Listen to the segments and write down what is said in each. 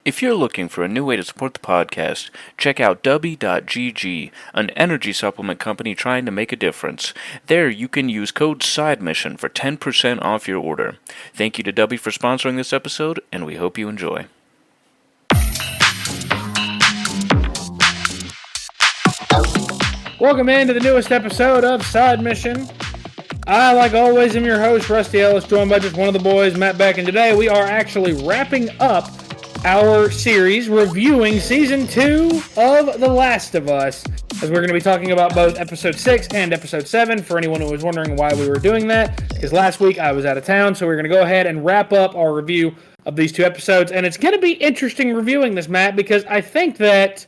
If you're looking for a new way to support the podcast, check out Dubby.gg, an energy supplement company trying to make a difference. There you can use code SIDEMISSION for 10% off your order. Thank you to Dubby for sponsoring this episode, and we hope you enjoy. Welcome into the newest episode of Side Mission. I, like always, am your host, Rusty Ellis, joined by just one of the boys, Matt Beck, and today we are actually wrapping up our series reviewing Season 2 of The Last of Us, as we're going to be talking about both Episode 6 and Episode 7, for anyone who was wondering why we were doing that, because last week I was out of town, so we're going to go ahead and wrap up our review of these two episodes, and it's going to be interesting reviewing this, Matt, because I think that,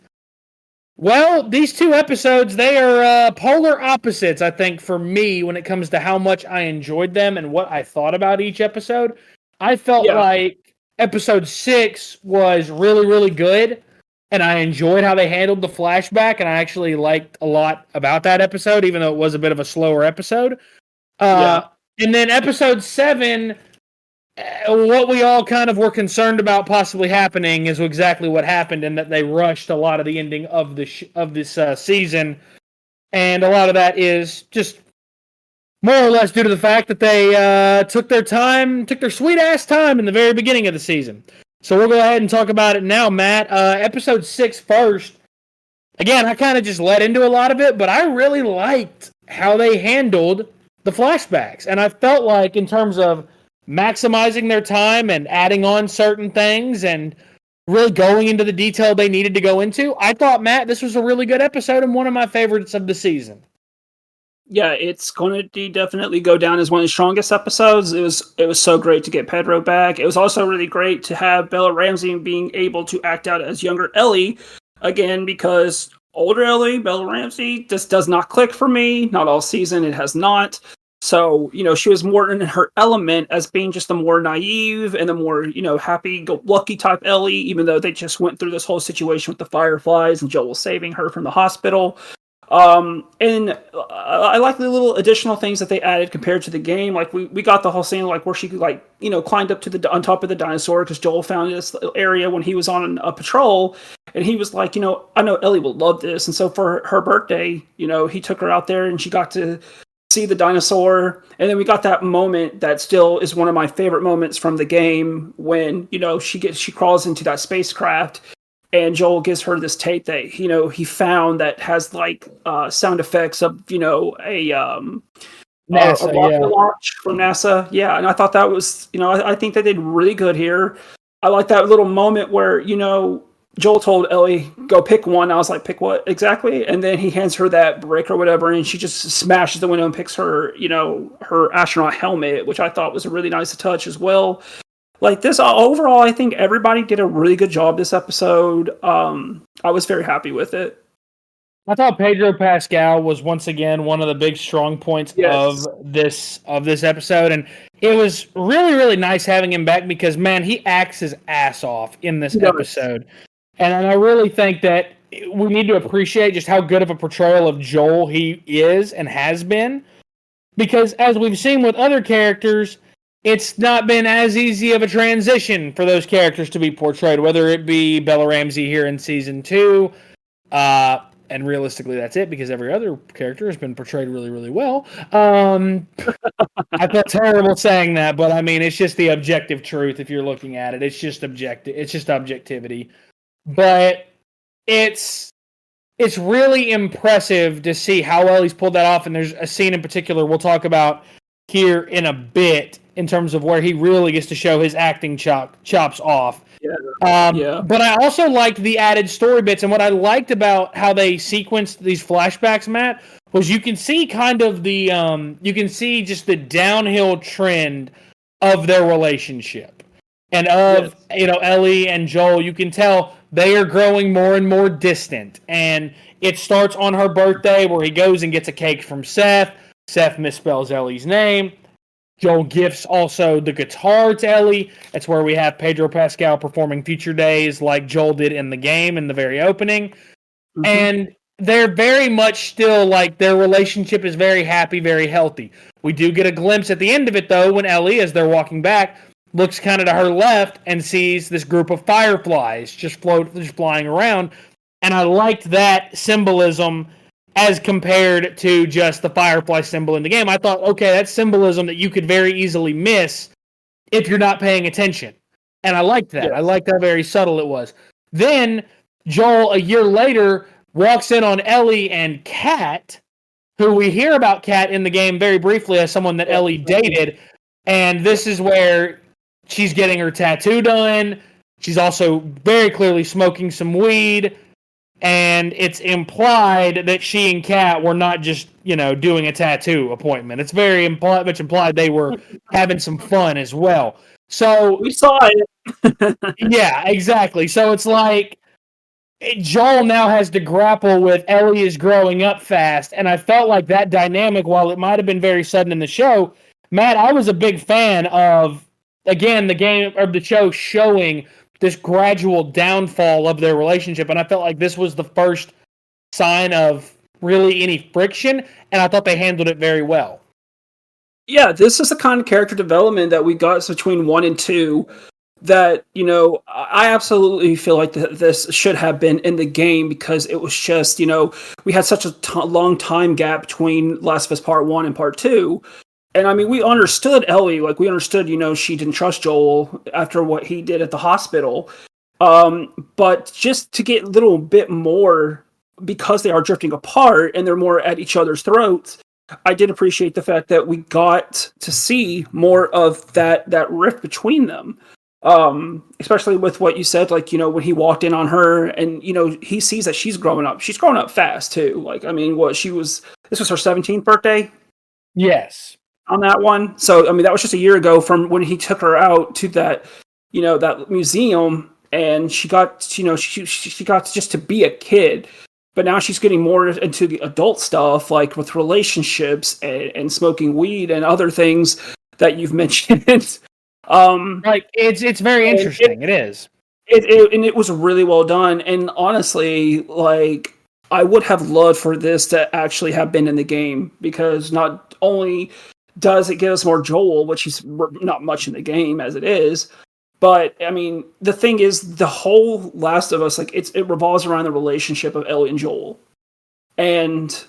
well, these two episodes, they are polar opposites, I think, for me when it comes to how much I enjoyed them and what I thought about each episode. I felt like Episode 6 was really, really good, and I enjoyed how they handled the flashback, and I actually liked a lot about that episode, even though it was a bit of a slower episode. And then Episode 7, what we all kind of were concerned about possibly happening is exactly what happened, in that they rushed a lot of the ending of this season, and a lot of that is just more or less due to the fact that they took their sweet-ass time in the very beginning of the season. So we'll go ahead and talk about it now, Matt. Episode 6 first. Again, I kind of just led into a lot of it, but I really liked how they handled the flashbacks. And I felt like, in terms of maximizing their time and adding on certain things and really going into the detail they needed to go into, I thought, Matt, this was a really good episode and one of my favorites of the season. Yeah, it's going to definitely go down as one of the strongest episodes. It was so great to get Pedro back. It was also really great to have Bella Ramsey being able to act out as younger Ellie again, because older Ellie, Bella Ramsey, just does not click for me. Not all season, it has not. So, she was more in her element as being just a more naive and a more, happy-go-lucky type Ellie, even though they just went through this whole situation with the Fireflies and Joel saving her from the hospital. And I like the little additional things that they added compared to the game. Like we got the whole scene like where she climbed up to on top of the dinosaur, because Joel found this area when he was on a patrol, and he was like, I know Ellie will love this. And so for her birthday, he took her out there and she got to see the dinosaur. And then we got that moment that still is one of my favorite moments from the game when, she crawls into that spacecraft. And Joel gives her this tape that, he found that has sound effects of, a rocket launch from NASA. Yeah. And I thought that was, I think they did really good here. I like that little moment where, Joel told Ellie, go pick one. I was like, pick what exactly? And then he hands her that brick or whatever, and she just smashes the window and picks her, her astronaut helmet, which I thought was a really nice touch as well. Like this, overall, I think everybody did a really good job this episode. I was very happy with it. I thought Pedro Pascal was once again one of the big strong points of this episode, and it was really, really nice having him back because, man, he acts his ass off in this episode. And I really think that we need to appreciate just how good of a portrayal of Joel he is and has been, because as we've seen with other characters, it's not been as easy of a transition for those characters to be portrayed, whether it be Bella Ramsey here in Season 2, and realistically that's it, because every other character has been portrayed really, really well. I feel terrible saying that, but I mean, it's just the objective truth if you're looking at it. It's just objectivity. But it's really impressive to see how well he's pulled that off, and there's a scene in particular we'll talk about here in a bit, in terms of where he really gets to show his acting chops off. But I also liked the added story bits, and what I liked about how they sequenced these flashbacks, Matt, was you can see kind of you can see just the downhill trend of their relationship. And of, Ellie and Joel, you can tell they are growing more and more distant. And it starts on her birthday where he goes and gets a cake from Seth. Seth misspells Ellie's name. Joel gifts also the guitar to Ellie. That's where we have Pedro Pascal performing Future Days like Joel did in the game in the very opening. Mm-hmm. And they're very much still like their relationship is very happy, very healthy. We do get a glimpse at the end of it, though, when Ellie, as they're walking back, looks kind of to her left and sees this group of fireflies just flying around. And I liked that symbolism as compared to just the firefly symbol in the game. I thought, okay, that's symbolism that you could very easily miss if you're not paying attention. And I liked that. Yes. I liked how very subtle it was. Then Joel, a year later, walks in on Ellie and Kat, who we hear about Kat in the game very briefly as someone that Ellie dated. And this is where she's getting her tattoo done. She's also very clearly smoking some weed. And it's implied that she and Kat were not just, doing a tattoo appointment. It's very much implied they were having some fun as well. So we saw it. Yeah, exactly. So it's like Joel now has to grapple with Ellie is growing up fast. And I felt like that dynamic, while it might have been very sudden in the show, Matt, I was a big fan of, again, the game or the show showing this gradual downfall of their relationship. And I felt like this was the first sign of really any friction. And I thought they handled it very well. Yeah, this is the kind of character development that we got between 1 and 2 that, I absolutely feel like this should have been in the game, because it was just, we had such a long time gap between Last of Us Part 1 and Part 2. And I mean, we understood Ellie, like we understood, she didn't trust Joel after what he did at the hospital. But just to get a little bit more, because they are drifting apart and they're more at each other's throats, I did appreciate the fact that we got to see more of that rift between them. Especially with what you said, like, when he walked in on her and, he sees that she's growing up. She's growing up fast too. Like, I mean, this was her 17th birthday? Yes. On that one. So, I mean, that was just a year ago from when he took her out to that, that museum, and she got, she got just to be a kid. But now she's getting more into the adult stuff, like with relationships and smoking weed and other things that you've mentioned. Like it's very interesting. It is. And it was really well done. And honestly, like, I would have loved for this to actually have been in the game, because not only does it give us more Joel, which he's not much in the game as it is, but I mean, the thing is, the whole Last of Us, like, it revolves around the relationship of Ellie and Joel, and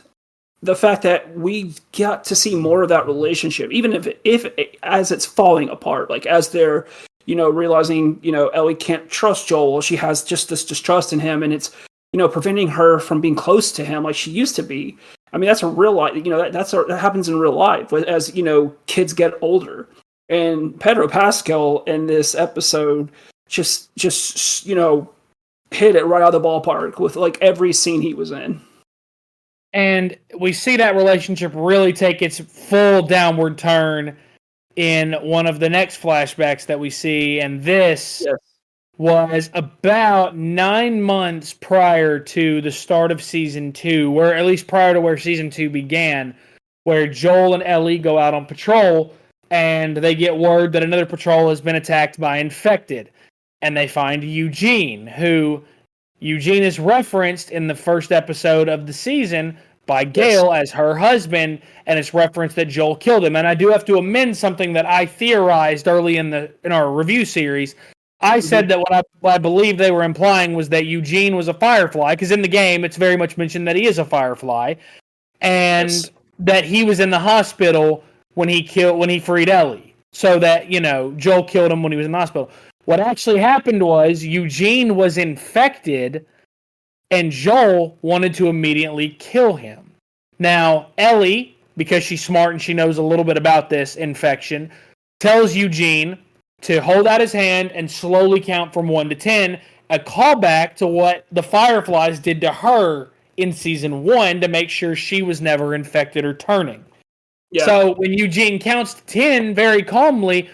the fact that we got to see more of that relationship, even if as it's falling apart, like as they're, realizing, Ellie can't trust Joel, she has just this distrust in him, and it's, preventing her from being close to him like she used to be. I mean, that's a real life, that happens in real life as, kids get older. And Pedro Pascal in this episode just hit it right out of the ballpark with like every scene he was in. And we see that relationship really take its full downward turn in one of the next flashbacks that we see. And this was about 9 months prior to the start of season 2, where at least prior to where season 2 began, where Joel and Ellie go out on patrol, and they get word that another patrol has been attacked by infected. And they find Eugene, who Eugene is referenced in the first episode of the season by Gail as her husband, and it's referenced that Joel killed him. And I do have to amend something that I theorized early in our review series. I said that what I believe they were implying was that Eugene was a Firefly, because in the game it's very much mentioned that he is a Firefly, and that he was in the hospital when he freed Ellie, so that, Joel killed him when he was in the hospital. What actually happened was Eugene was infected, and Joel wanted to immediately kill him. Now, Ellie, because she's smart and she knows a little bit about this infection, tells Eugene to hold out his hand and slowly count from 1 to 10, a callback to what the Fireflies did to her in season 1 to make sure she was never infected or turning. Yeah. So when Eugene counts to 10 very calmly,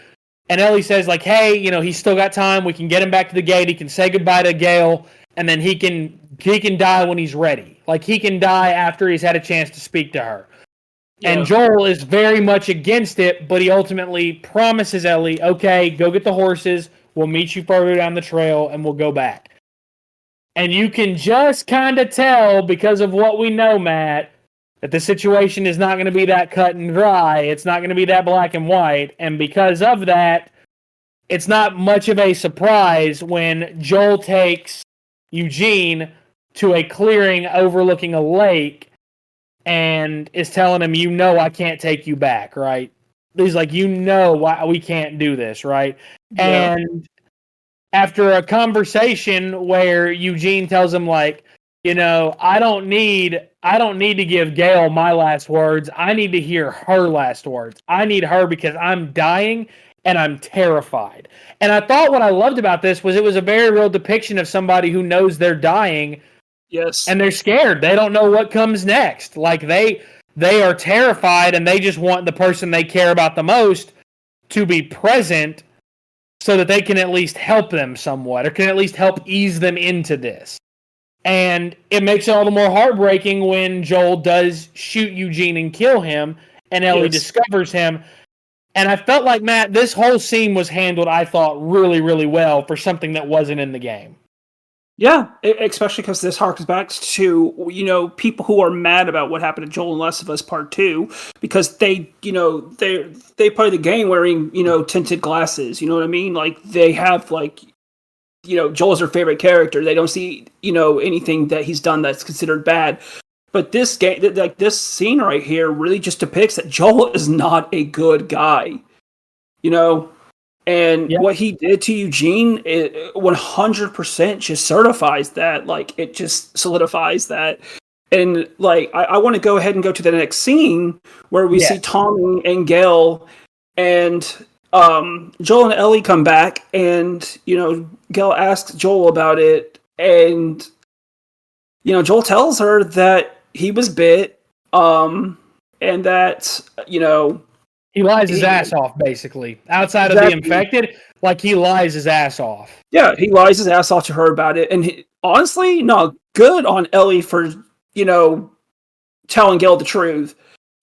and Ellie says, like, hey, he's still got time. We can get him back to the gate. He can say goodbye to Gail, and then he can die when he's ready. Like, he can die after he's had a chance to speak to her. Yeah. And Joel is very much against it, but he ultimately promises Ellie, okay, go get the horses. We'll meet you further down the trail, and we'll go back. And you can just kind of tell, because of what we know, Matt, that the situation is not going to be that cut and dry. It's not going to be that black and white. And because of that, it's not much of a surprise when Joel takes Eugene to a clearing overlooking a lake and is telling him, you know, I can't take you back, right? He's like, you know why we can't do this, right? Yeah. And after a conversation where Eugene tells him, like, you know, I don't need to give Gail my last words. I need to hear her last words. I need her because I'm dying and I'm terrified. And I thought what I loved about this was it was a very real depiction of somebody who knows they're dying. Yes. And they're scared. They don't know what comes next. Like they are terrified and they just want the person they care about the most to be present so that they can at least help them somewhat or can at least help ease them into this. And it makes it all the more heartbreaking when Joel does shoot Eugene and kill him and Ellie discovers him. And I felt like, Matt, this whole scene was handled, I thought, really, really well for something that wasn't in the game. Yeah, especially because this harkens back to, you know, people who are mad about what happened to Joel and Last of Us Part 2 because they, you know, they play the game wearing, you know, tinted glasses, you know what I mean? Like, they have, like, you know, Joel's their favorite character. They don't see, you know, anything that he's done that's considered bad. But this game, like, this scene right here really just depicts that Joel is not a good guy, you know? And what he did to Eugene, it 100% just certifies that. Like, it just solidifies that. And, like, I want to go ahead and go to the next scene where we see Tommy and Gail and Joel and Ellie come back. And, you know, Gail asks Joel about it. And, you know, Joel tells her that he was bit and that, you know, he lies his ass off, basically. Outside of the infected, like, he lies his ass off. Yeah, he lies his ass off to her about it. And honestly, no, good on Ellie for, you know, telling Gail the truth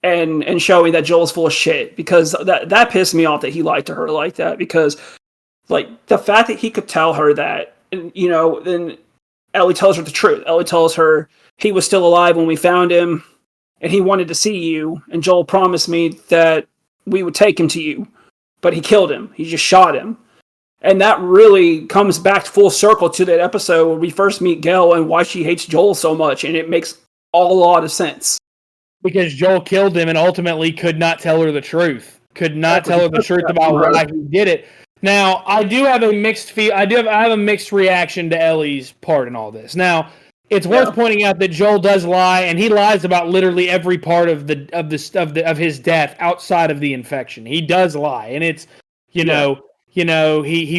and showing that Joel's full of shit. Because that pissed me off that he lied to her like that. Because, like, the fact that he could tell her that, and, you know, then Ellie tells her the truth. Ellie tells her he was still alive when we found him and he wanted to see you. And Joel promised me that we would take him to you, but he killed him. He just shot him. And that really comes back full circle to that episode where we first meet Gail and why she hates Joel so much. And it makes a lot of sense. Because Joel killed him and ultimately could not tell her the truth. Could not tell her the truth about why he did it. Now, I do have a mixed I have a mixed reaction to Ellie's part in all this. Now, it's worth pointing out that Joel does lie, and he lies about literally every part of his death outside of the infection. He does lie, and it's he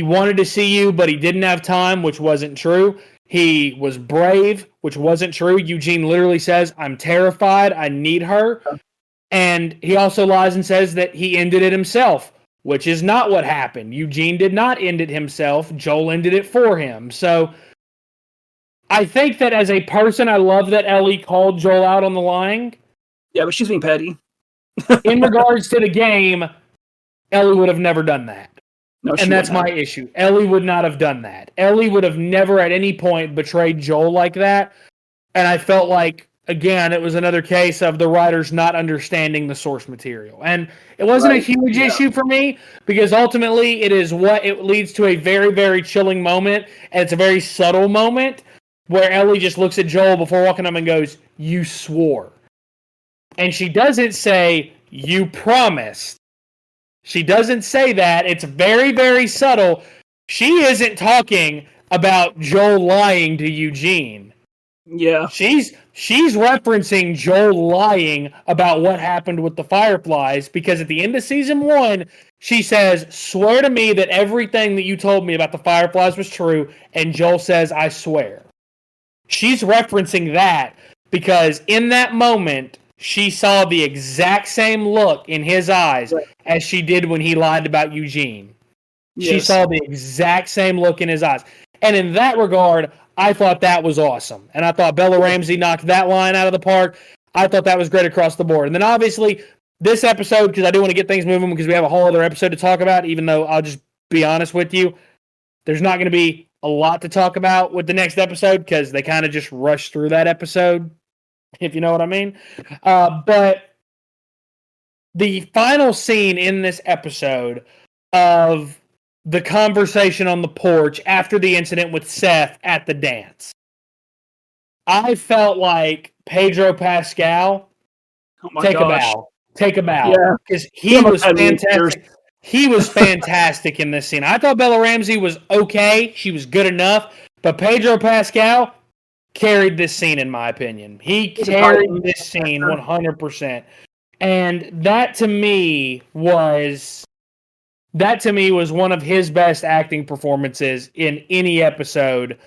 wanted to see you, but he didn't have time, which wasn't true. He was brave, which wasn't true. Eugene literally says, "I'm terrified. I need her," and he also lies and says that he ended it himself, which is not what happened. Eugene did not end it himself. Joel ended it for him. So I think that as a person, I love that Ellie called Joel out on the lying. Yeah, but she's being petty. In regards to the game, Ellie would have never done that. No, and that's my issue. Ellie would not have done that. Ellie would have never at any point betrayed Joel like that. And I felt like, again, it was another case of the writers not understanding the source material. And it wasn't a huge issue for me because ultimately it leads to a very, very chilling moment. And it's a very subtle moment where Ellie just looks at Joel before walking up and goes, "You swore." And she doesn't say, "You promised." She doesn't say that. It's very, very subtle. She isn't talking about Joel lying to Eugene. Yeah. She's referencing Joel lying about what happened with the Fireflies because at the end of season 1, she says, "Swear to me that everything that you told me about the Fireflies was true," and Joel says, "I swear." She's referencing that because in that moment, she saw the exact same look in his eyes as she did when he lied about Eugene. Yes. She saw the exact same look in his eyes. And in that regard, I thought that was awesome. And I thought Bella Ramsey knocked that line out of the park. I thought that was great across the board. And then obviously, this episode, because I do want to get things moving because we have a whole other episode to talk about, even though I'll just be honest with you, there's not going to be a lot to talk about with the next episode because they kind of just rushed through that episode, if you know what I mean. But the final scene in this episode of the conversation on the porch after the incident with Seth at the dance. I felt like Pedro Pascal, Oh my take gosh. a bow, Yeah. because he was had me in tears. fantastic. He was fantastic in this scene. I thought Bella Ramsey was okay; she was good enough, but Pedro Pascal carried this scene, in my opinion. He carried this scene 100%, and that to me was one of his best acting performances in any episode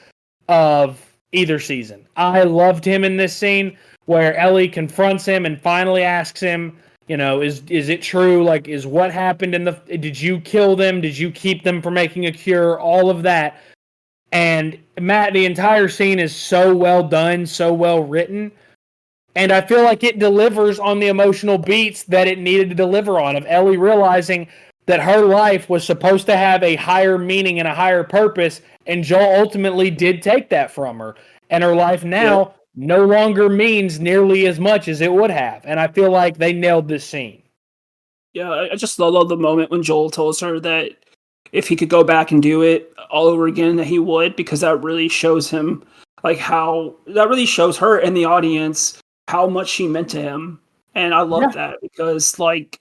of either season. I loved him in this scene where Ellie confronts him and finally asks him, is it true? Like, is what happened did you kill them? Did you keep them from making a cure? All of that. And Matt, the entire scene is so well done, so well written. And I feel like it delivers on the emotional beats that it needed to deliver on, of Ellie realizing that her life was supposed to have a higher meaning and a higher purpose, and Joel ultimately did take that from her. And her life now no longer means nearly as much as it would have. And I feel like they nailed this scene. Yeah, I just love the moment when Joel tells her that if he could go back and do it all over again, that he would, because that really shows him, like, that really shows her and the audience how much she meant to him. And I love that, because, like,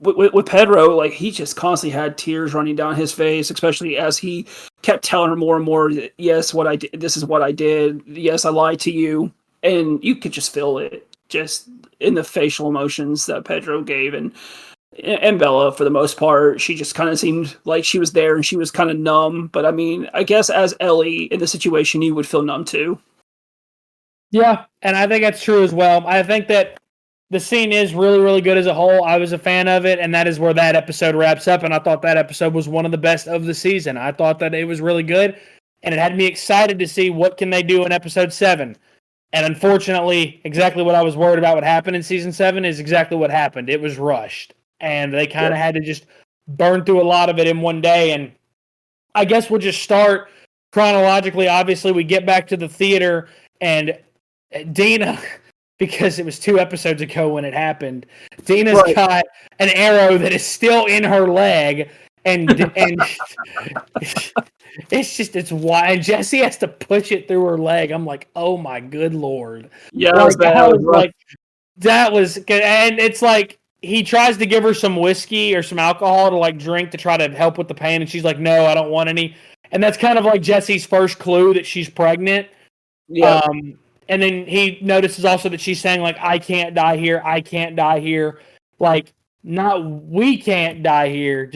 with Pedro, like, he just constantly had tears running down his face, especially as he kept telling her more and more, yes, what I did, this is what I did, yes, I lied to you. And you could just feel it, just in the facial emotions that Pedro gave. And Bella, for the most part, she just kind of seemed like she was there and she was kind of numb. But I mean, I guess as Ellie in the situation, you would feel numb too. Yeah, and I think that's true as well. I think that the scene is really, really good as a whole. I was a fan of it, and that is where that episode wraps up. And I thought that episode was one of the best of the season. I thought that it was really good, and it had me excited to see what can they do in episode 7. And unfortunately, exactly what I was worried about would happen in season 7 is exactly what happened. It was rushed. And they kind of had to just burn through a lot of it in one day. And I guess we'll just start chronologically. Obviously, we get back to the theater, and Dina, because it was 2 episodes ago when it happened, Dina's got an arrow that is still in her leg, and it's wild. And Jesse has to push it through her leg. I'm like, oh my good lord. Yeah, that was good. And it's like, he tries to give her some whiskey or some alcohol to like drink to try to help with the pain, and she's like, no, I don't want any. And that's kind of like Jesse's first clue that she's pregnant. Yeah. And then he notices also that she's saying, like, I can't die here. I can't die here. Like, not we can't die here.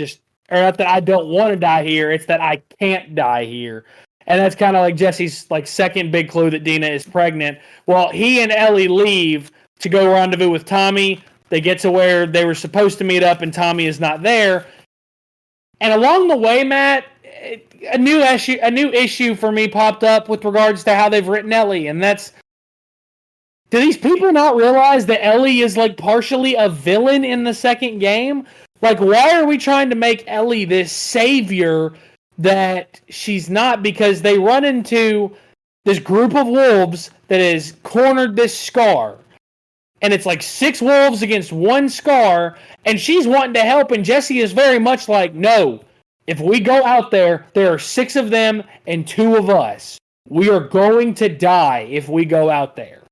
Or not that I don't want to die here. It's that I can't die here. And that's kind of like Jesse's like second big clue that Dina is pregnant. Well, he and Ellie leave to go rendezvous with Tommy. They get to where they were supposed to meet up, and Tommy is not there. And along the way, Matt, a new issue for me popped up with regards to how they've written Ellie, and that's, do these people not realize that Ellie is like partially a villain in the second game? Like, why are we trying to make Ellie this savior that she's not? Because they run into this group of wolves that has cornered this Scar. And it's like 6 wolves against 1 Scar, and she's wanting to help, and Jesse is very much like, no, if we go out there, there are 6 of them and 2 of us. We are going to die if we go out there.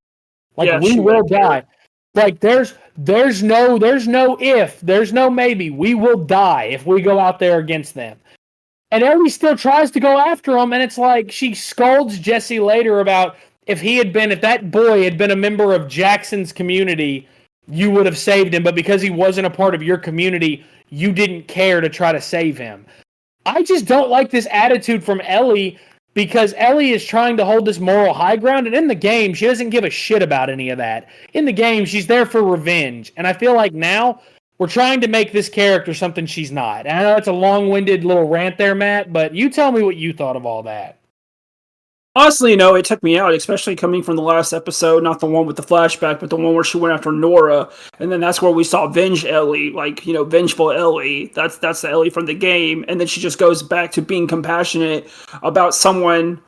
Like, we will die. Like, there's no if, there's no maybe. We will die if we go out there against them. And Ellie still tries to go after them, and it's like, she scolds Jesse later about, if that boy had been a member of Jackson's community, you would have saved him. But because he wasn't a part of your community, you didn't care to try to save him. I just don't like this attitude from Ellie, because Ellie is trying to hold this moral high ground. And in the game, she doesn't give a shit about any of that. In the game, she's there for revenge. And I feel like now we're trying to make this character something she's not. And I know it's a long-winded little rant there, Matt, but you tell me what you thought of all that. Honestly, no, it took me out, especially coming from the last episode, not the one with the flashback, but the one where she went after Nora, and then that's where we saw Venge Ellie, like, vengeful Ellie. That's the Ellie from the game, and then she just goes back to being compassionate about someone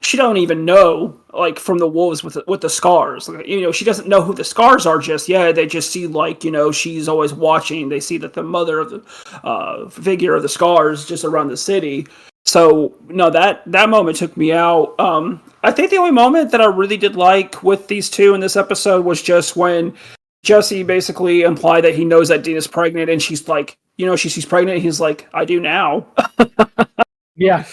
she don't even know, like, from the wolves with the scars. Like, she doesn't know who the scars are just yet. They just see, like, she's always watching. They see that the mother of the figure of the scars just around the city. So no, that moment took me out. I think the only moment that I really did like with these two in this episode was just when Jesse basically implied that he knows that Dina's pregnant, and she's like, she's pregnant. And he's like, I do now. Yeah,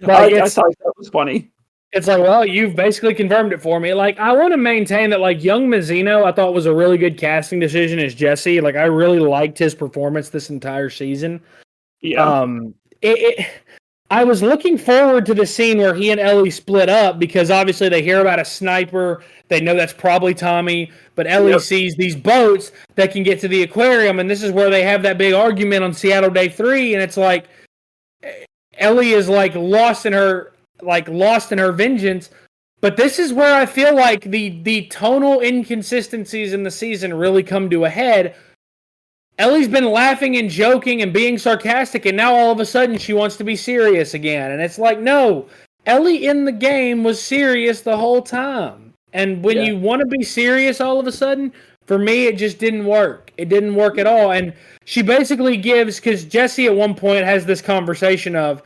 I thought that was funny. It's like, well, you've basically confirmed it for me. Like, I want to maintain that, like, young Mazzino, I thought was a really good casting decision as Jesse. Like, I really liked his performance this entire season. Yeah. I was looking forward to the scene where he and Ellie split up because obviously they hear about a sniper. They know that's probably Tommy, but Ellie sees these boats that can get to the aquarium, and this is where they have that big argument on Seattle Day 3, and it's like Ellie is lost in her vengeance. But this is where I feel like the tonal inconsistencies in the season really come to a head. Ellie's been laughing and joking and being sarcastic, and now all of a sudden she wants to be serious again. And it's like, no, Ellie in the game was serious the whole time. And when you want to be serious all of a sudden, for me, it just didn't work. It didn't work at all. And she basically gives, because Jesse at one point has this conversation of,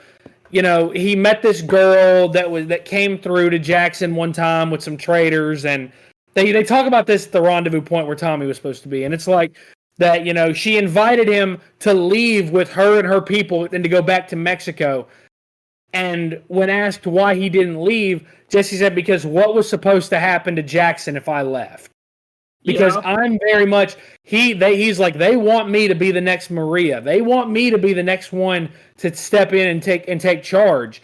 he met this girl that came through to Jackson one time with some traders, and they talk about this at the rendezvous point where Tommy was supposed to be. And it's like, that, she invited him to leave with her and her people and to go back to Mexico. And when asked why he didn't leave, Jesse said, because what was supposed to happen to Jackson if I left? Because I'm very much, he's like, they want me to be the next Maria. They want me to be the next one to step in and take charge.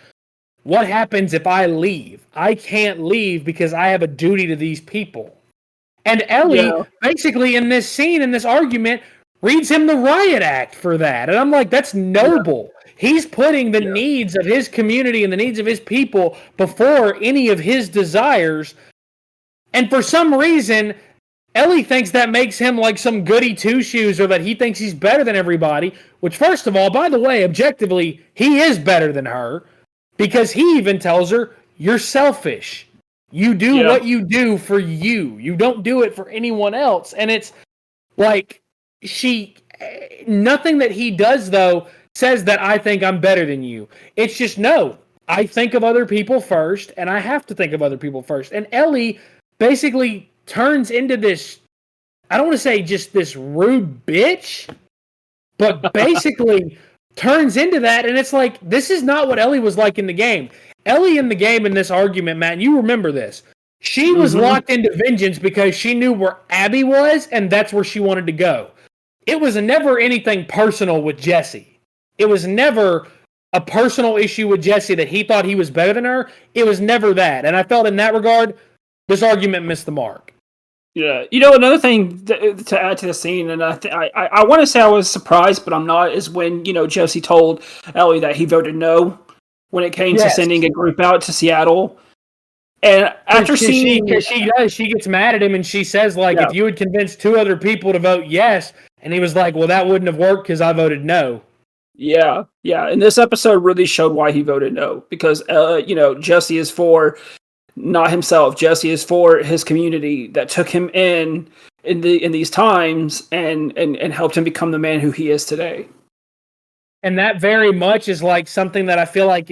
What happens if I leave? I can't leave because I have a duty to these people. And Ellie, basically in this scene, in this argument, reads him the riot act for that. And I'm like, that's noble. Yeah. He's putting the needs of his community and the needs of his people before any of his desires. And for some reason, Ellie thinks that makes him like some goody two-shoes, or that he thinks he's better than everybody, which, first of all, by the way, objectively, he is better than her, because he even tells her, you're selfish. You do what you do for you. You don't do it for anyone else. And it's like, nothing that he does, though, says that I think I'm better than you. It's just, no, I think of other people first, and I have to think of other people first. And Ellie basically turns into this, I don't want to say just this rude bitch, but basically turns into that. And it's like, this is not what Ellie was like in the game. Ellie in the game in this argument, Matt, you remember this. She was locked into vengeance because she knew where Abby was, and that's where she wanted to go. It was never anything personal with Jesse. It was never a personal issue with Jesse that he thought he was better than her. It was never that. And I felt in that regard, this argument missed the mark. Yeah. Another thing to add to the scene, and I want to say I was surprised, but I'm not, is when, Jesse told Ellie that he voted no when it came to sending a group out to Seattle. And after seeing... She gets mad at him, and she says, if you had convinced two other people to vote yes, and he was like, well, that wouldn't have worked because I voted no. Yeah. And this episode really showed why he voted no. Because, Jesse is for not himself. Jesse is for his community that took him in these times and helped him become the man who he is today. And that very much is like something that I feel like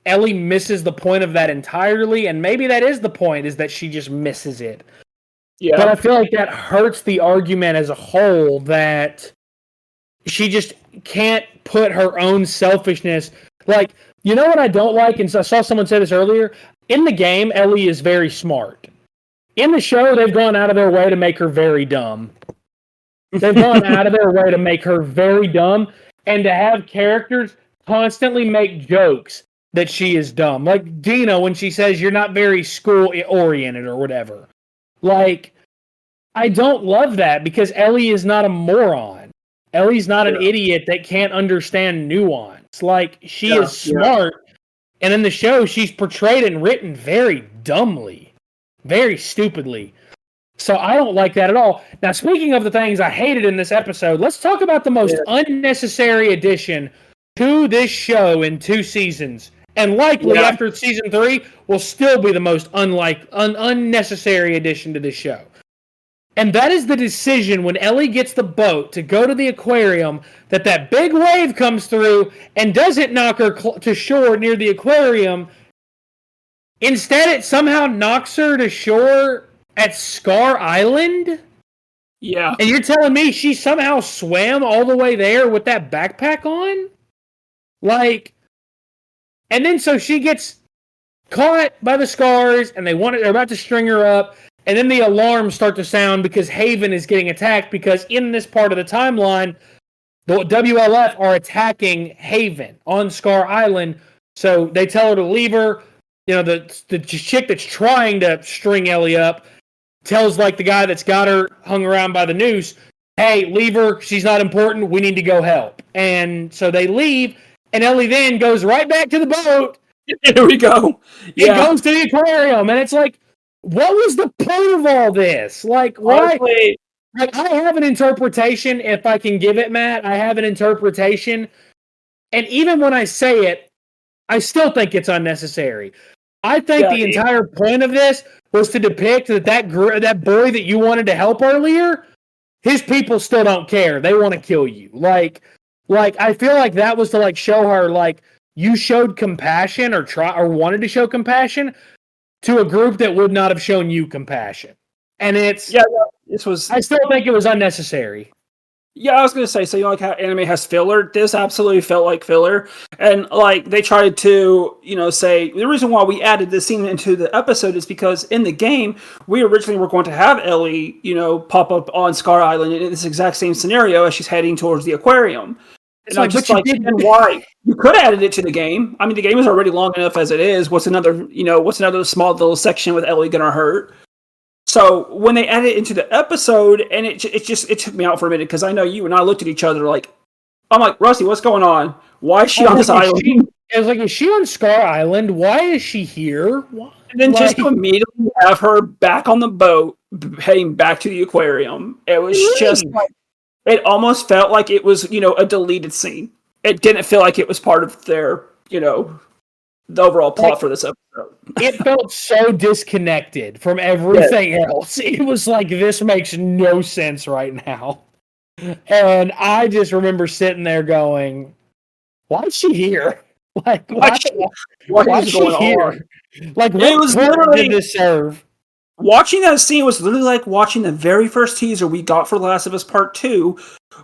Ellie misses the point of that entirely. And maybe that is the point, is that she just misses it. Yeah. But I feel like that hurts the argument as a whole, that she just can't put her own selfishness. Like, you know what I don't like? And I saw someone say this earlier. In the game, Ellie is very smart. In the show, they've gone out of their way to make her very dumb. They've gone out of their way to make her very dumb. And to have characters constantly make jokes that she is dumb. Like Dina, when she says you're not very school-oriented or whatever. Like, I don't love that, because Ellie is not a moron. Ellie's not an idiot that can't understand nuance. Like, she is smart. And in the show, she's portrayed and written very dumbly. Very stupidly. So I don't like that at all. Now, speaking of the things I hated in this episode, let's talk about the most unnecessary addition to this show in 2 seasons, and likely after season 3 will still be the most unnecessary addition to this show. And that is the decision when Ellie gets the boat to go to the aquarium, that big wave comes through and doesn't knock her to shore near the aquarium. Instead, it somehow knocks her to shore at Scar Island? Yeah. And you're telling me she somehow swam all the way there with that backpack on? Like, and then so she gets caught by the Scars, and they're about to string her up. And then the alarms start to sound because Haven is getting attacked, because in this part of the timeline, the WLF are attacking Haven on Scar Island. So they tell her to leave her. You know, the chick that's trying to string Ellie up tells like the guy that's got her hung around by the noose, hey, leave her. She's not important. We need to go help. And so they leave, and Ellie then goes right back to the boat. Here we go. Yeah. It goes to the aquarium, and it's like, what was the point of all this? Like, why? Like, I have an interpretation, if I can give it, Matt. I have an interpretation. And even when I say it, I still think it's unnecessary. I think the entire point of this was to depict that boy that you wanted to help earlier, his people still don't care. They want to kill you. Like I feel like that was to like show her like you showed compassion or wanted to show compassion to a group that would not have shown you compassion. And this was. I still think it was unnecessary. Yeah, I was gonna say, so you know, like how anime has filler, this absolutely felt like filler, and like they tried to, you know, say the reason why we added this scene into the episode is because in the game we originally were going to have Ellie, you know, pop up on Scar Island in this exact same scenario as she's heading towards the aquarium. And I'm just like, and why? You could have added it to the game. I mean, the game is already long enough as it is. What's another small little section with Ellie gonna hurt? So when they added it into the episode, and it took me out for a minute, because I know you and I looked at each other like, I'm like, Rusty, what's going on? Why is she on this island? I was like, is she on Scar Island? Why is she here? Why? And then just to immediately have her back on the boat, heading back to the aquarium. It was just like, it almost felt like it was, you know, a deleted scene. It didn't feel like it was part of their, you know, the overall plot for this episode. It felt so disconnected from everything else. It was like, this makes no sense right now. And I just remember sitting there going, why is she here? Like, why is she here? Like, what was literally did this serve? Watching that scene was literally like watching the very first teaser we got for Last of Us Part 2,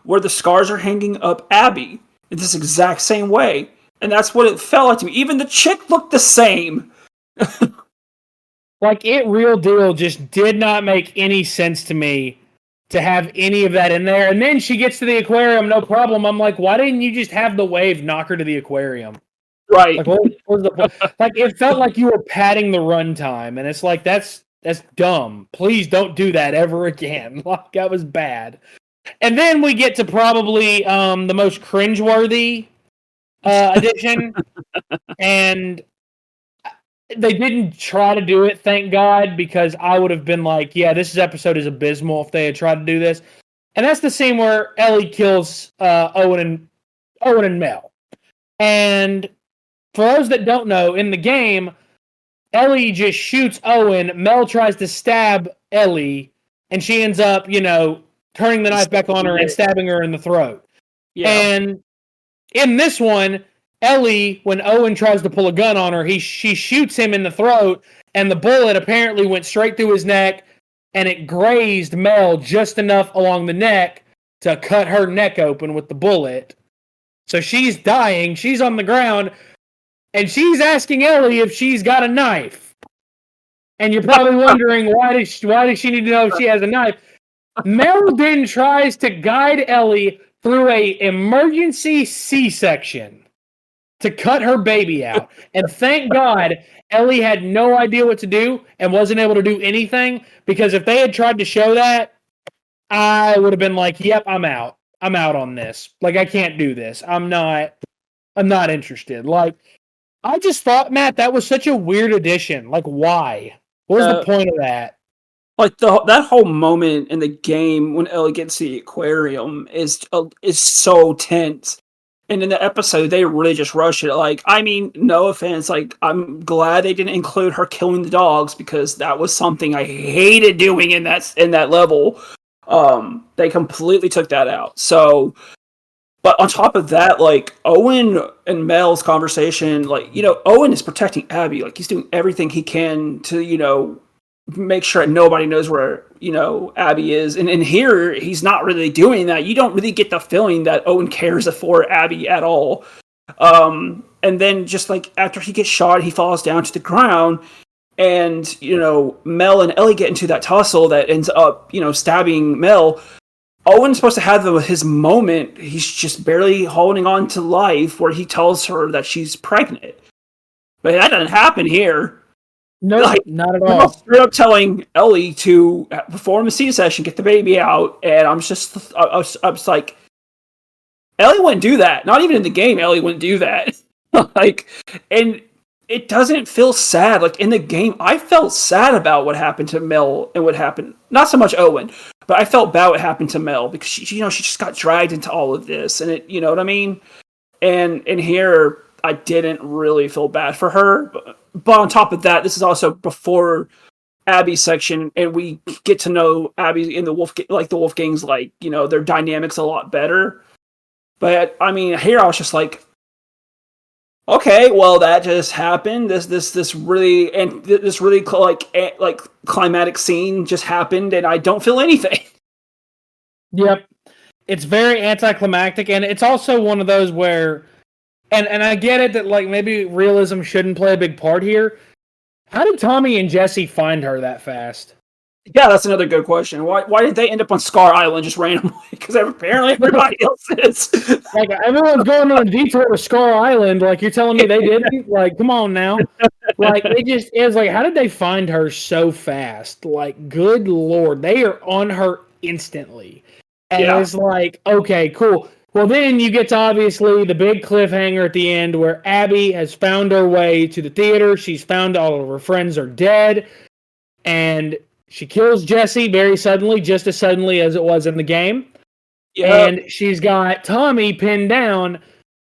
where the Scars are hanging up Abby in this exact same way. And that's what it felt like to me. Even the chick looked the same. Like, it real deal just did not make any sense to me to have any of that in there. And then she gets to the aquarium, no problem. I'm like, why didn't you just have the wave knock her to the aquarium? Right. Like, what was the like, it felt like you were padding the runtime, and it's like, that's dumb. Please don't do that ever again. Like, that was bad. And then we get to probably the most cringeworthy edition, and they didn't try to do it, thank God, because I would have been like, yeah, this episode is abysmal if they had tried to do this. And that's the scene where Ellie kills Owen and Mel. And for those that don't know, in the game, Ellie just shoots Owen, Mel tries to stab Ellie, and she ends up, you know, turning the knife back on her and stabbing her in the throat. Yeah. And in this one, Ellie, when Owen tries to pull a gun on her, she shoots him in the throat, and the bullet apparently went straight through his neck, and it grazed Mel just enough along the neck to cut her neck open with the bullet. So she's dying, she's on the ground, and she's asking Ellie if she's got a knife. And you're probably wondering, why does she need to know if she has a knife? Mel then tries to guide Ellie through a emergency C-section to cut her baby out. And thank God Ellie had no idea what to do and wasn't able to do anything, because if they had tried to show that, I would have been like, yep, I'm out. I'm out on this. Like, I can't do this. I'm not interested. Like, I just thought, Matt, that was such a weird addition. Like, why? What was the point of that? Like, that whole moment in the game when Ellie gets to the aquarium is so tense. And in the episode, they really just rush it. Like, I mean, no offense. Like, I'm glad they didn't include her killing the dogs because that was something I hated doing in that level. They completely took that out. So, but on top of that, like Owen and Mel's conversation, like, Owen is protecting Abby. Like, he's doing everything he can to, make sure that nobody knows where, Abby is. And here, he's not really doing that. You don't really get the feeling that Owen cares for Abby at all. And then just like after he gets shot, he falls down to the ground. And, Mel and Ellie get into that tussle that ends up, stabbing Mel. Owen's supposed to have his moment. He's just barely holding on to life where he tells her that she's pregnant. But that doesn't happen here. No, not at all. Straight up telling Ellie to perform a C-section, get the baby out, and I was like, Ellie wouldn't do that. Not even in the game, Ellie wouldn't do that. And it doesn't feel sad. Like, in the game, I felt sad about what happened to Mel and what happened. Not so much Owen, but I felt bad what happened to Mel because she just got dragged into all of this, and it, you know what I mean? And here, I didn't really feel bad for her. But on top of that, this is also before Abby's section, and we get to know Abby in the Wolfgang's, their dynamics a lot better. But I mean, here I was just like, okay, well, that just happened. This really climatic scene just happened, and I don't feel anything. Yep, it's very anticlimactic, and it's also one of those where, and I get it that like maybe realism shouldn't play a big part here. How did Tommy and Jesse find her that fast? Yeah, that's another good question. Why did they end up on Scar Island just randomly? Because apparently everybody else is. Like, everyone's going on a detour to Scar Island. Like, you're telling me they didn't? Like, come on now. Like, it's like, how did they find her so fast? Like, good Lord. They are on her instantly. And it's like, okay, cool. Well, then you get to obviously the big cliffhanger at the end where Abby has found her way to the theater. She's found all of her friends are dead. And she kills Jesse very suddenly, just as suddenly as it was in the game. Yep. And she's got Tommy pinned down,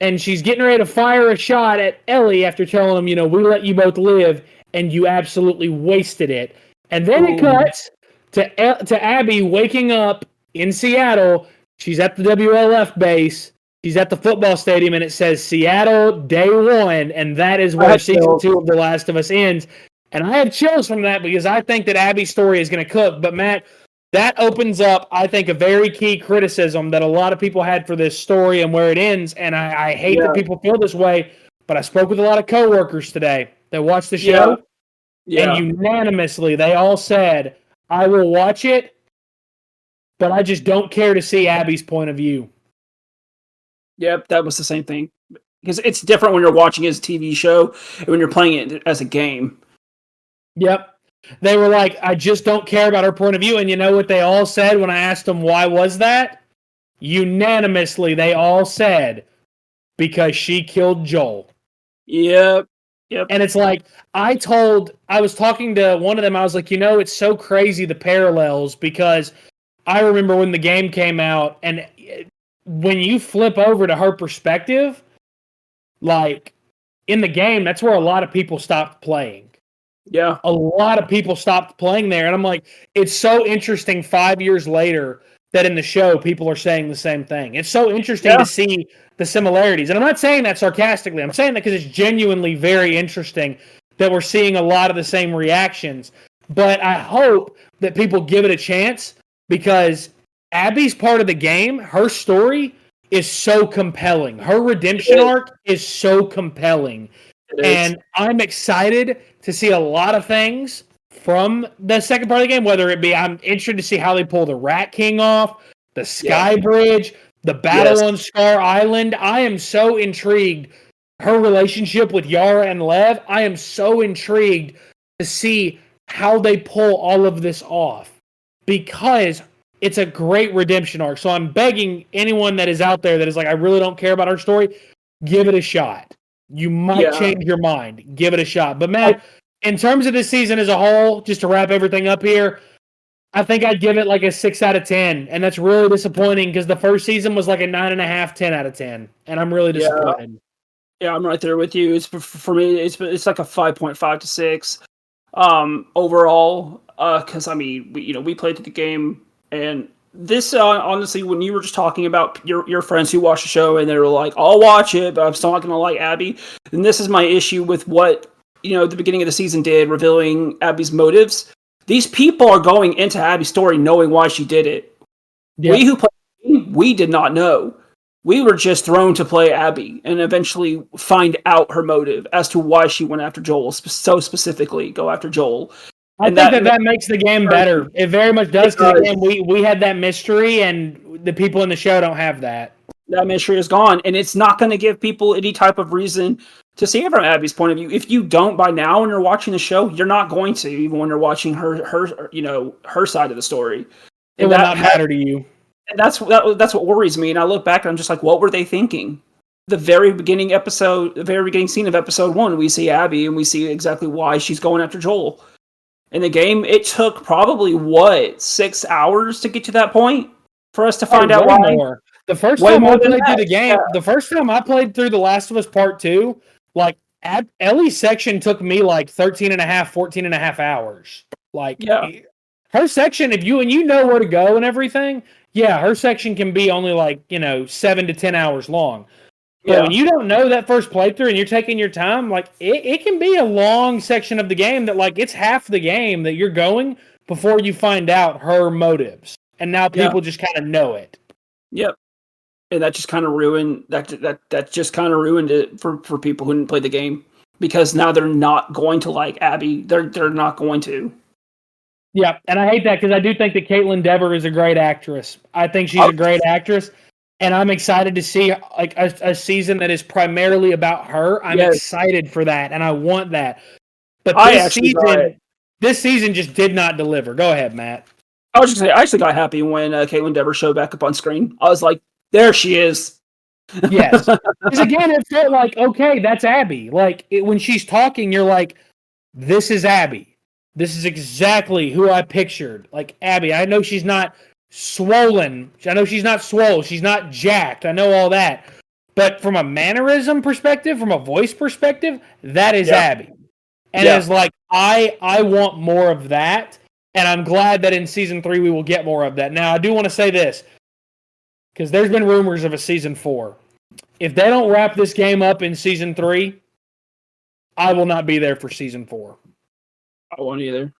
and she's getting ready to fire a shot at Ellie after telling him, we let you both live, and you absolutely wasted it. And then it cuts to Abby waking up in Seattle. She's at the WLF base. She's at the football stadium, and it says Seattle Day 1, and that is where Season 2 of The Last of Us ends. And I have chills from that because I think that Abby's story is going to cook. But, Matt, that opens up, I think, a very key criticism that a lot of people had for this story and where it ends. And I hate that people feel this way, but I spoke with a lot of coworkers today that watched the show. And unanimously, they all said, I will watch it, but I just don't care to see Abby's point of view. Yep, that was the same thing. Because it's different when you're watching it as a TV show and when you're playing it as a game. Yep. They were like, I just don't care about her point of view. And you know what they all said when I asked them why was that? Unanimously, they all said, because she killed Joel. Yep. And it's like, I was talking to one of them, I was like, it's so crazy the parallels, because I remember when the game came out, and when you flip over to her perspective, like, in the game, that's where a lot of people stopped playing. Yeah. A lot of people stopped playing there. And I'm like, it's so interesting 5 years later that in the show, people are saying the same thing. It's so interesting to see the similarities. And I'm not saying that sarcastically. I'm saying that because it's genuinely very interesting that we're seeing a lot of the same reactions. But I hope that people give it a chance, because Abby's part of the game, her story is so compelling. Her redemption arc is so compelling. And I'm excited to see a lot of things from the second part of the game, whether it be, I'm interested to see how they pull the Rat King off, the Sky Bridge, the battle on Scar Island. I am so intrigued. Her relationship with Yara and Lev, I am so intrigued to see how they pull all of this off, because it's a great redemption arc. So I'm begging anyone that is out there that is like, I really don't care about her story, give it a shot. You might change your mind. Give it a shot. But, Matt, in terms of this season as a whole, just to wrap everything up here, I think I'd give it like a 6 out of 10, and that's really disappointing because the first season was like a 9.5, 10 out of 10, and I'm really disappointed. Yeah, I'm right there with you. It's for me. It's like a 5.5 to 6 overall. Because I mean, we played the game, and this honestly, when you were just talking about your friends who watch the show and they were like, "I'll watch it, but I'm still not gonna like Abby," and this is my issue with what the beginning of the season did, revealing Abby's motives. These people are going into Abby's story knowing why she did it. Yep. We who played the game, we did not know. We were just thrown to play Abby and eventually find out her motive as to why she went after Joel, so specifically go after Joel. I think that makes the game better. It very much does, because again, we had that mystery, and the people in the show don't have that. That mystery is gone, and it's not going to give people any type of reason to see it from Abby's point of view. If you don't by now when you're watching the show, you're not going to, even when you're watching her side of the story. It will not matter to you. And that's what worries me. And I look back and I'm just like, what were they thinking? The very beginning scene of episode 1, we see Abby and we see exactly why she's going after Joel. In the game, it took probably 6 hours to get to that point for us to find out why. More. The first time I played through the game, the first time I played through The Last of Us Part 2, like Ellie's section took me like 14 and a half hours. Like her section, if you know where to go and everything, her section can be only like 7 to 10 hours long. But when you don't know that first playthrough and you're taking your time, like it can be a long section of the game that like it's half the game that you're going before you find out her motives. And now people just kind of know it. Yep. And that just kind of ruined it for people who didn't play the game, because now they're not going to like Abby. They're not going to. Yeah, and I hate that because I do think that Caitlin Dever is a great actress. I think she's a great actress, and I'm excited to see like a season that is primarily about her. I'm excited for that, and I want that. But this season just did not deliver. Go ahead, Matt. I was just saying, I actually got happy when Caitlin Dever showed back up on screen. I was like, there she is. Yes. Because again, it felt like, okay, that's Abby. Like, when she's talking, you're like, this is Abby. This is exactly who I pictured. Like, Abby, I know she's not swollen. I know she's not swole. She's not jacked. I know all that. But from a mannerism perspective, from a voice perspective, that is Abby. And it's like, I want more of that. And I'm glad that in season 3 we will get more of that. Now, I do want to say this, because there's been rumors of a season 4. If they don't wrap this game up in season 3, I will not be there for season 4. I won't either.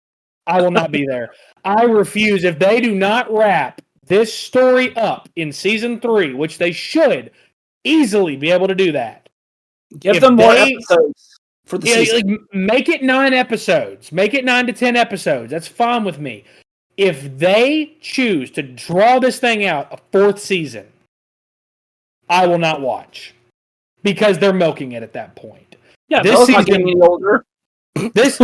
I will not be there. I refuse. If they do not wrap this story up in season 3, which they should easily be able to do that. Give them more episodes for the season. Like, make it 9 episodes. Make it 9 to 10 episodes. That's fine with me. If they choose to draw this thing out a 4th season, I will not watch, because they're milking it at that point. Yeah, this season, not getting any older. This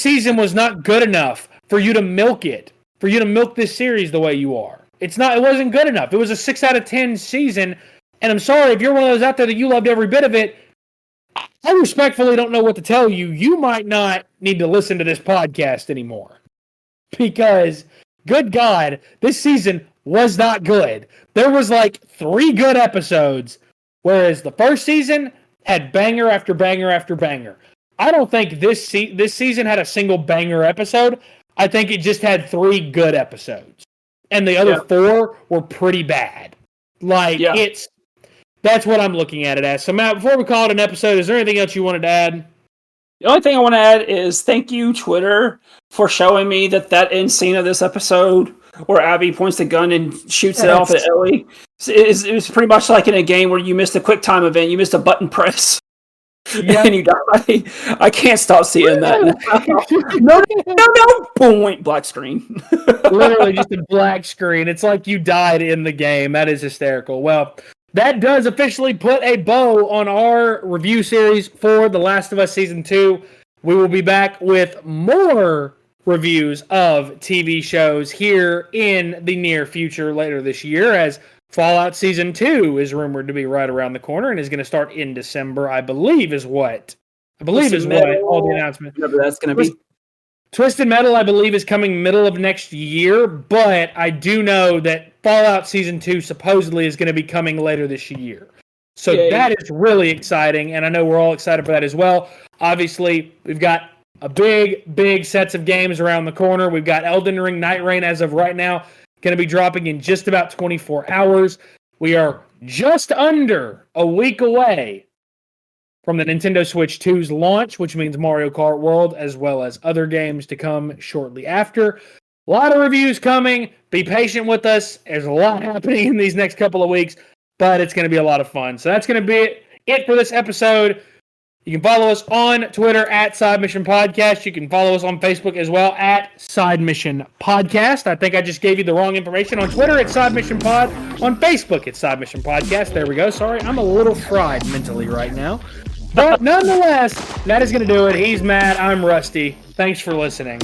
season was not good enough for you to milk it. For you to milk this series the way you are. It wasn't good enough. It was a 6 out of 10 season, and I'm sorry if you're one of those out there that you loved every bit of it. I respectfully don't know what to tell you. You might not need to listen to this podcast anymore. Because, good God, this season was not good. There was like 3 good episodes, whereas the first season had banger after banger after banger. I don't think this season had a single banger episode. I think it just had 3 good episodes. And the other 4 were pretty bad. That's what I'm looking at it as. So, Matt, before we call it an episode, is there anything else you wanted to add? The only thing I want to add is thank you, Twitter, for showing me that end scene of this episode where Abby points the gun and shoots it off at Ellie. It was pretty much like in a game where you missed a quick time event, you missed a button press, and you die. I can't stop seeing that. No, boom, black screen. Literally just a black screen. It's like you died in the game. That is hysterical. Well, that does officially put a bow on our review series for The Last of Us Season 2. We will be back with more reviews of TV shows here in the near future later this year, as Fallout Season 2 is rumored to be right around the corner and is going to start in December, I believe is what all the announcements. Whatever that's going to be. Twisted Metal, I believe, is coming middle of next year, but I do know that Fallout Season 2 supposedly is going to be coming later this year. So that is really exciting, and I know we're all excited for that as well. Obviously, we've got a big sets of games around the corner. We've got Elden Ring Night Rain as of right now, going to be dropping in just about 24 hours. We are just under a week away from the Nintendo Switch 2's launch, which means Mario Kart World, as well as other games to come shortly after. A lot of reviews coming. Be patient with us. There's a lot happening in these next couple of weeks, but it's going to be a lot of fun. So that's going to be it for this episode. You can follow us on Twitter at Side Mission Podcast. You can follow us on Facebook as well at Side Mission Podcast. I think I just gave you the wrong information. On Twitter, it's Side Mission Pod. On Facebook, it's Side Mission Podcast. There we go. Sorry, I'm a little fried mentally right now. But nonetheless, that is going to do it. He's Matt. I'm Rusty. Thanks for listening.